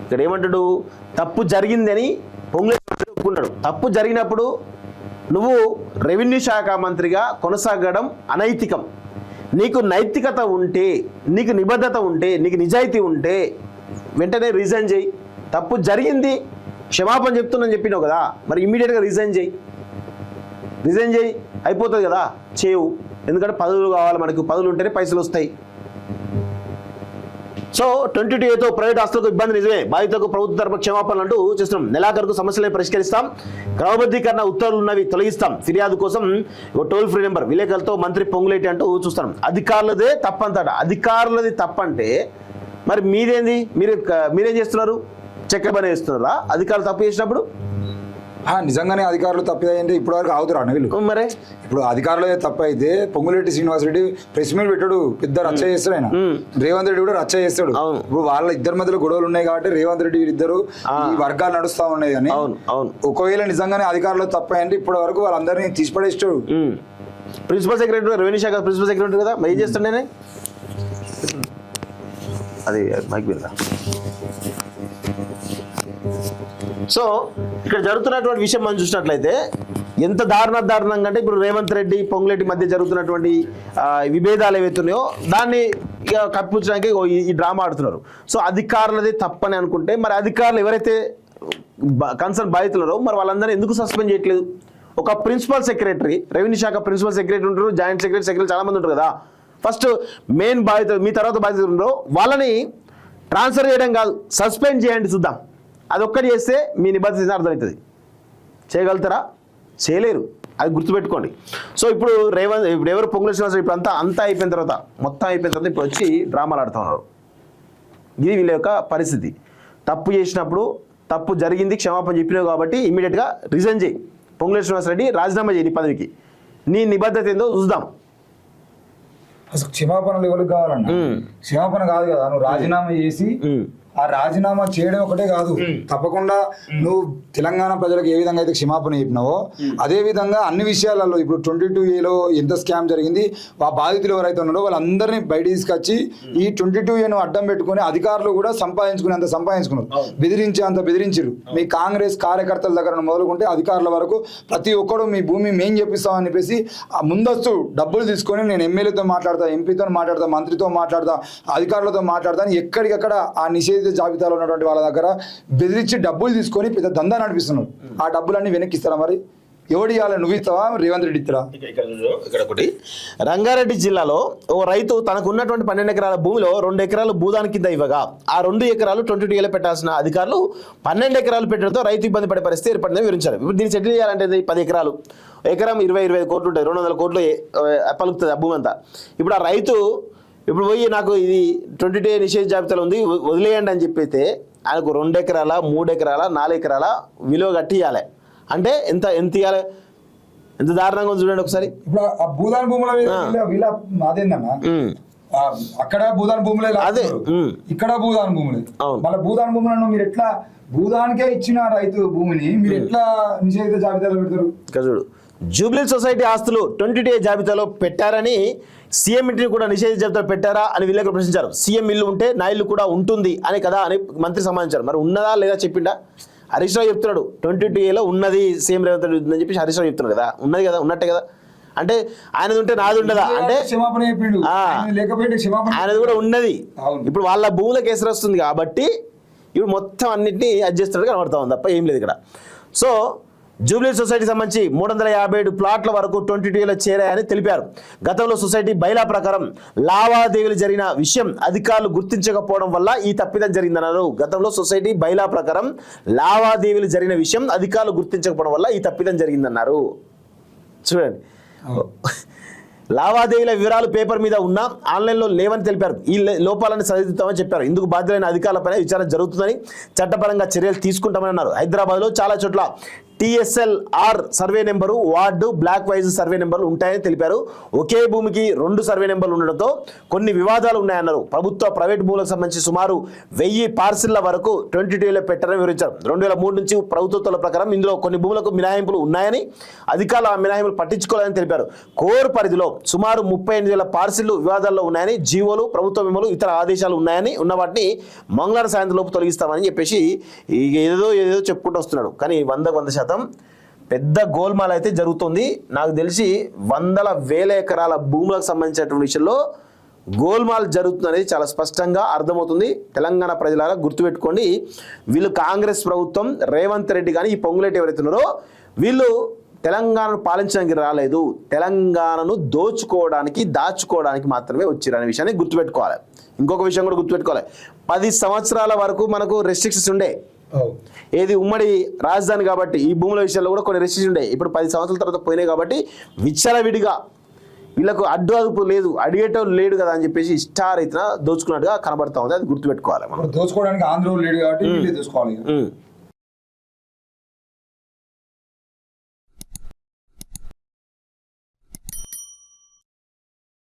ఇక్కడ ఏమంటాడు, తప్పు జరిగిందని పొంగులేటి ఒప్పుకున్నాడు. తప్పు జరిగినప్పుడు నువ్వు రెవెన్యూ శాఖ మంత్రిగా కొనసాగడం అనైతికం. నీకు నైతికత ఉంటే, నీకు నిబద్ధత ఉంటే, నీకు నిజాయితీ ఉంటే వెంటనే రిజైన్ చేయి. తప్పు జరిగింది, క్షమాపణ చెప్తున్నాను చెప్పినావు కదా, మరి ఇమ్మీడియట్గా రిజైన్ చేయి అయిపోతుంది కదా. చేయవు, ఎందుకంటే పదవులు కావాలి, మనకు పదవులు ఉంటేనే పైసలు వస్తాయి. సో 22A ప్రైవేట్ ఆస్తులకు ఇబ్బంది నిజమే, బాధితులకు ప్రభుత్వ తరపు క్షమాపణలు అంటూ చేస్తున్నాం. నెలాఖరుకు సమస్యలే పరిష్కరిస్తాం, క్రమబద్ధీకరణ ఉత్తర్వులు ఉన్నవి తొలగిస్తాం, ఫిర్యాదు కోసం టోల్ ఫ్రీ నెంబర్, విలేకరులతో మంత్రి పొంగులేటి అంటూ చూస్తాం. అధికారులదే తప్పంతాడ. అధికారులది తప్పంటే మరి మీరేం చేస్తున్నారు? చక్కెర పని చేస్తున్నారా అధికారులు తప్పు చేసినప్పుడు? నిజంగానే అధికారులు తప్పైంటే ఇప్పటివరకు ఆగుతారు వీళ్ళు. మరి ఇప్పుడు అధికారులు తప్పు అయితే పొంగులేటి శ్రీనివాసరెడ్డి ప్రెస్ మీట్ పెట్టాడు, పెద్ద రచ్చ చేస్తాడు ఆయన. రేవంత్ రెడ్డి కూడా రచ్చ చేస్తాడు. ఇప్పుడు వాళ్ళ ఇద్దరి మధ్యలో గొడవలు ఉన్నాయి కాబట్టి రేవంత్ రెడ్డి వీరిద్దరు ఈ వర్గాలు నడుస్తా ఉన్నాయి. కానీ ఒకవేళ నిజంగానే అధికారులు తప్పు అంటే ఇప్పటి వరకు వాళ్ళందరినీ తీసిపడేస్తాడు. ప్రిన్సిపల్ సెక్రటరీ, రెవెన్యూ శాఖ ప్రిన్సిపల్ సెక్రటరీ కదా, మరి ఏం చేస్తుండే అది మైక్ మీద. సో ఇక్కడ జరుగుతున్నటువంటి విషయం మనం చూసినట్లయితే ఎంత దారుణంగా అంటే, ఇప్పుడు రేవంత్ రెడ్డి పొంగులేటి మధ్య జరుగుతున్నటువంటి విభేదాలు ఏవైతున్నాయో దాన్ని ఇక కప్పించడానికి ఈ డ్రామా ఆడుతున్నారు. సో అధికారులది తప్పని అనుకుంటే మరి అధికారులు ఎవరైతే కన్సర్న్ బాధితులరో మరి వాళ్ళందరూ ఎందుకు సస్పెండ్ చేయట్లేదు? ఒక ప్రిన్సిపల్ సెక్రటరీ, రెవెన్యూ శాఖ ప్రిన్సిపల్ సెక్రటరీ ఉంటారు, జాయింట్ సెక్రటరీ చాలా మంది ఉంటారు కదా. ఫస్ట్ మెయిన్ బాధితులు, మీ తర్వాత బాధితులు ఉన్నారో వాళ్ళని ట్రాన్స్ఫర్ చేయడం కాదు, సస్పెండ్ చేయండి చూద్దాం. అదొక్కటి చేస్తే మీ నిబద్ధత అర్థమవుతుంది. చేయగలుగుతారా? చేయలేరు, అది గుర్తుపెట్టుకోండి. సో ఇప్పుడు ఎవరు పొంగులేటి శ్రీనివాసరెడ్డి ఇప్పుడు అంతా అయిపోయిన తర్వాత, మొత్తం అయిపోయిన తర్వాత ఇప్పుడు వచ్చి డ్రామాలు ఆడుతూ ఉన్నారు. ఇది వీళ్ళ యొక్క పరిస్థితి. తప్పు చేసినప్పుడు తప్పు జరిగింది, క్షమాపణ చెప్పినావు కాబట్టి ఇమ్మీడియట్గా రిజైన్ చేయి. పొంగులేటి శ్రీనివాసరెడ్డి రాజీనామా చేయి నీ పదవికి. నీ నిబద్ధత ఏందో చూద్దాం. అసలు క్షమాపణలు ఎవరికి కావాలన్నా? క్షమాపణ కాదు కదా, నువ్వు రాజీనామా చేసి ఆ రాజీనామా చేయడం ఒకటే కాదు, తప్పకుండా నువ్వు తెలంగాణ ప్రజలకు ఏ విధంగా అయితే క్షమాపణ చెప్పినావో అదే విధంగా అన్ని విషయాలలో ఇప్పుడు 22A ఎంత స్కామ్ జరిగింది, ఆ బాధితులు ఎవరైతే ఉన్నారో వాళ్ళందరినీ బయట తీసుకొచ్చి ఈ 22A అడ్డం పెట్టుకుని అధికారులు కూడా సంపాదించుకున్నారు. బెదిరించేంత బెదిరించారు. మీ కాంగ్రెస్ కార్యకర్తల దగ్గర మొదలుకుంటే అధికారుల వరకు ప్రతి ఒక్కరు మీ భూమి మేం చెప్పిస్తామని చెప్పేసి ఆ ముందస్తు డబ్బులు తీసుకొని నేను ఎమ్మెల్యేతో మాట్లాడతా, ఎంపీతో మాట్లాడతా, మంత్రితో మాట్లాడతా, అధికారులతో మాట్లాడతా, ఎక్కడికక్కడ ఆ నిషేధ జాబితాలో ఉన్నటువంటి వాళ్ళ దగ్గర బెదిరించి డబ్బులు తీసుకొని పెద్ద దందా నడిపిస్తున్నారు. ఆ డబ్బులన్నీ వెనక్కి ఇస్తారా? మరి ఎవడు ఇవ్వాలి? నువ్వు ఇస్తావా, రేవంత్ రెడ్డి ఇస్తారా? ఇక్కడ ఒకటి, రంగారెడ్డి జిల్లాలో ఓ రైతు తనకు ఉన్నటువంటి 12 ఎకరాల భూమిలో 2 ఎకరాలు భూదాని కింద ఇవ్వగా ఆ 2 ఎకరాలు 22A పెట్టాల్సిన అధికారులు 12 ఎకరాలు పెట్టడంతో రైతు ఇబ్బంది పడే పరిస్థితి ఏర్పడిందని వివరించారు. ఇప్పుడు దీన్ని సెటిల్ చేయాలంటే 10 ఎకరాలు, ఎకరం 20-25 కోట్లు ఉంటాయి, 200 కోట్లు పలుకుతుంది ఆ భూమి అంతా. ఇప్పుడు ఆ రైతు ఇప్పుడు పోయి నాకు ఇది 22A నిషేధ జాబితాలో ఉంది వదిలేయండి అని చెప్పైతే ఆయనకు 2 ఎకరాల 3 ఎకరాల 4 ఎకరాల విలువ కట్టి ఇవ్వాలి. అంటే ఎంత ఇవ్వాలి? ఎంత దారుణంగా ఉంది చూడండి ఒకసారి. ఇప్పుడు ఆ భూదాన్ భూముల అదేందన్నా, అక్కడ భూదాన్ భూములే, అదే ఇక్కడ భూదాన్ భూములే. మళ్ళీ భూదాన్ భూములను మీరు ఎట్లా, భూదానికే ఇచ్చిన రైతు భూమిని మీరు ఎట్లా నిషేధిత జాబితాలో పెడతారు? చూడు, జూబ్లీ సొసైటీ ఆస్తులు 22A జాబితాలో పెట్టారని సీఎం ఇంటిని కూడా నిషేధ జాబితాలో పెట్టారా అని విలేకరులు ప్రశ్నించారు. సీఎం ఇల్లు ఉంటే నా ఇల్లు కూడా ఉంటుంది అని కదా అని మంత్రి సమాధానించారు. మరి ఉన్నదా లేదా చెప్పిండా? హరీష్ రావు చెప్తున్నాడు 22A ఉన్నది, సీఎం రేవంత్ రెడ్డి ఉందని చెప్పి హరీష్ రావు చెప్తున్నాడు కదా, ఉన్నది కదా, ఉన్నట్టే కదా. అంటే ఆయనది ఉంటే నాది ఉండదా? అంటే ఆయనది కూడా ఉన్నది. ఇప్పుడు వాళ్ళ భూముల కేసు వస్తుంది కాబట్టి ఇప్పుడు మొత్తం అన్నింటినీ అడ్జస్ట్ కనబడతా ఉంది తప్ప ఏం లేదు ఇక్కడ. సో జూబ్లీ సొసైటీకి సంబంధించి 357 ప్లాట్ల వరకు 22A చేరాయని తెలిపారు. గతంలో సొసైటీ బైలా ప్రకారం లావాదేవీలు జరిగిన విషయం అధికారులు గుర్తించకపోవడం వల్ల ఈ తప్పిదం జరిగిందన్నారు. గతంలో సొసైటీ బైలా ప్రకారం లావాదేవీలు జరిగిన విషయం అధికారులు గుర్తించకపోవడం వల్ల ఈ తప్పిదం జరిగిందన్నారు. చూడండి, లావాదేవీల వివరాలు పేపర్ మీద ఉన్నా ఆన్లైన్లో లేవని తెలిపారు. ఈ లోపాలను సరిదిద్దామని చెప్పారు. ఇందుకు బాధ్యులైన అధికారులపై విచారణ జరుగుతుందని, చట్టపరంగా చర్యలు తీసుకుంటామని అన్నారు. హైదరాబాద్లో చాలా చోట్ల TSLR survey number, ward, black wise survey నెంబర్లు ఉంటాయని తెలిపారు. ఒకే భూమికి 2 సర్వే నెంబర్లు ఉండడంతో కొన్ని వివాదాలు ఉన్నాయన్నారు. ప్రభుత్వ ప్రైవేట్ భూములకు సంబంధించి సుమారు 1000 పార్సిళ్ల వరకు 22లో పెట్టారని వివరించారు. 2003 నుంచి ప్రభుత్వాల ప్రకారం ఇందులో కొన్ని భూములకు మినహాయింపులు ఉన్నాయని, అధికారులు ఆ మినహాయింపులు పట్టించుకోవాలని తెలిపారు. కోర్ పరిధిలో సుమారు 38,000 పార్సిళ్లు వివాదాల్లో ఉన్నాయని, జీవోలు, ప్రభుత్వ మెమోలు, ఇతర ఆదేశాలు ఉన్నాయని, ఉన్న వాటిని మంగళవారం సాయంత్రం లోపు తొలగిస్తామని చెప్పేసి ఏదో చెప్పుకుంటూ వస్తున్నాడు. కానీ 100% పెద్ద గోల్మాల్ అయితే జరుగుతుంది. నాకు తెలిసి వందల వేల ఎకరాల భూములకు సంబంధించినటువంటి విషయంలో గోల్మాల్ జరుగుతుందనేది చాలా స్పష్టంగా అర్థమవుతుంది. తెలంగాణ ప్రజలారా గుర్తుపెట్టుకోండి, వీళ్ళు కాంగ్రెస్ ప్రభుత్వం, రేవంత్ రెడ్డి కానీ ఈ పొంగులేటి ఎవరైతే ఉన్నారో వీళ్ళు తెలంగాణను పాలించడానికి రాలేదు, తెలంగాణను దోచుకోవడానికి, దాచుకోవడానికి మాత్రమే వచ్చారు అనే విషయాన్ని గుర్తుపెట్టుకోవాలి. ఇంకొక విషయం కూడా గుర్తుపెట్టుకోవాలి, 10 సంవత్సరాల వరకు మనకు రెస్ట్రిక్షన్స్ ఉండే, ఏది ఉమ్మడి రాజధాని కాబట్టి ఈ భూముల విషయంలో కూడా కొన్ని రెస్ట్రిక్షన్ ఉండే. ఇప్పుడు 10 సంవత్సరాల తర్వాత పోయినాయి కాబట్టి విచ్చలవిడిగా వీళ్ళకు అడ్డు అదుపు లేదు, అడిగేటోళ్ళు లేడు కదా అని చెప్పేసి ఇష్టారీతిన దోచుకున్నట్టుగా కనబడతా ఉంది. అది గుర్తుపెట్టుకోవాలి. మనం దోచుకోవడానికి ఆంధ్ర లేడు కాబట్టి దోచుకోవాలి.